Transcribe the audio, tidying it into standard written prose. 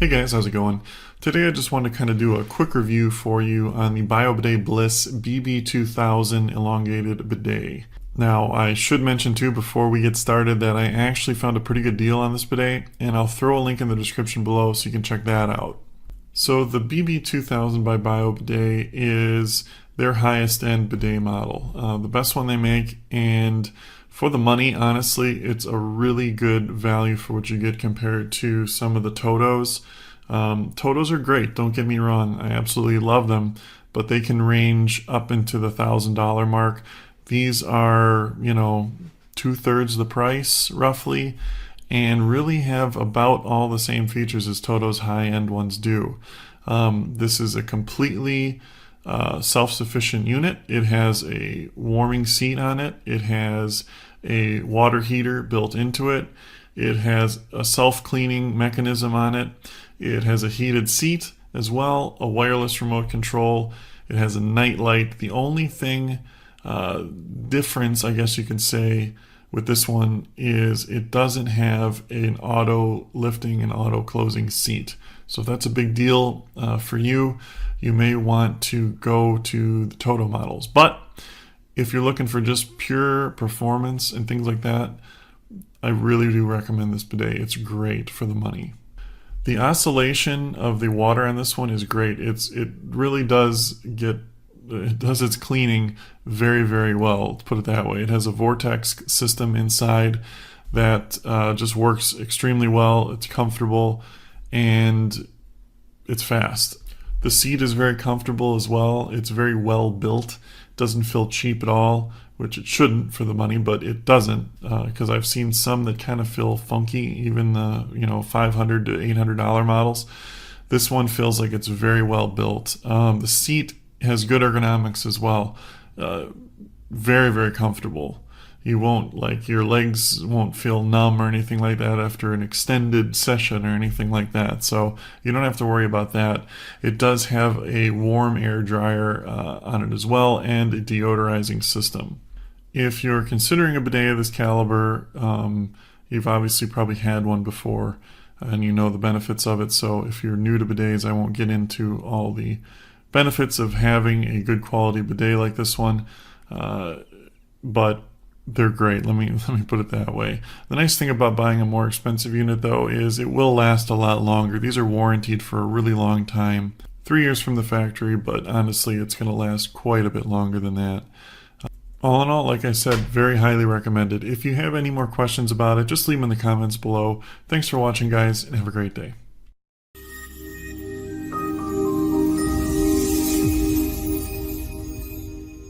Hey guys, how's it going? Today I just wanted to kind of do a quick review for you on the Bidet Bliss BB2000 Elongated Bidet. Now I should mention too before we get started that I actually found a pretty good deal on this bidet, and I'll throw a link in the description below so you can check that out. So the BB2000 by Bidet is their highest end bidet model, the best one they make, and for the money, honestly, it's a really good value for what you get compared to some of the Totos. Totos are great, don't get me wrong, I absolutely love them, but they can range up into the $1,000 mark. These are, two-thirds the price, roughly, and really have about all the same features as Toto's high-end ones do. This is a completely self-sufficient unit. It has a warming seat on it. It has a water heater built into it. It has a self-cleaning mechanism on it. It has a heated seat as well, a wireless remote control. It has a night light. The only thing difference, I guess you could say, with this one is it doesn't have an auto lifting and auto closing seat. So if that's a big deal for you, you may want to go to the Toto models. But if you're looking for just pure performance and things like that, I really do recommend this bidet. It's great for the money. The oscillation of the water on this one is great. It really does its cleaning very, very well, to put it that way. It has a vortex system inside that just works extremely well. It's comfortable and it's fast. The seat is very comfortable as well. It's very well built. Doesn't feel cheap at all, which it shouldn't for the money, but it doesn't, because I've seen some that kind of feel funky, even the $500 to $800 models. This one feels like it's very well built. The seat has good ergonomics as well. Very, very comfortable. You won't, your legs won't feel numb or anything like that after an extended session or anything like that. So you don't have to worry about that. It does have a warm air dryer on it as well, and a deodorizing system. If you're considering a bidet of this caliber, you've obviously probably had one before and you know the benefits of it. So if you're new to bidets, I won't get into all the benefits of having a good quality bidet like this one, but they're great. Let me put it that way. The nice thing about buying a more expensive unit, though, is it will last a lot longer. These are warranted for a really long time, 3 years from the factory, but honestly, it's going to last quite a bit longer than that. All in all, like I said, very highly recommended. If you have any more questions about it, just leave them in the comments below. Thanks for watching, guys, and have a great day.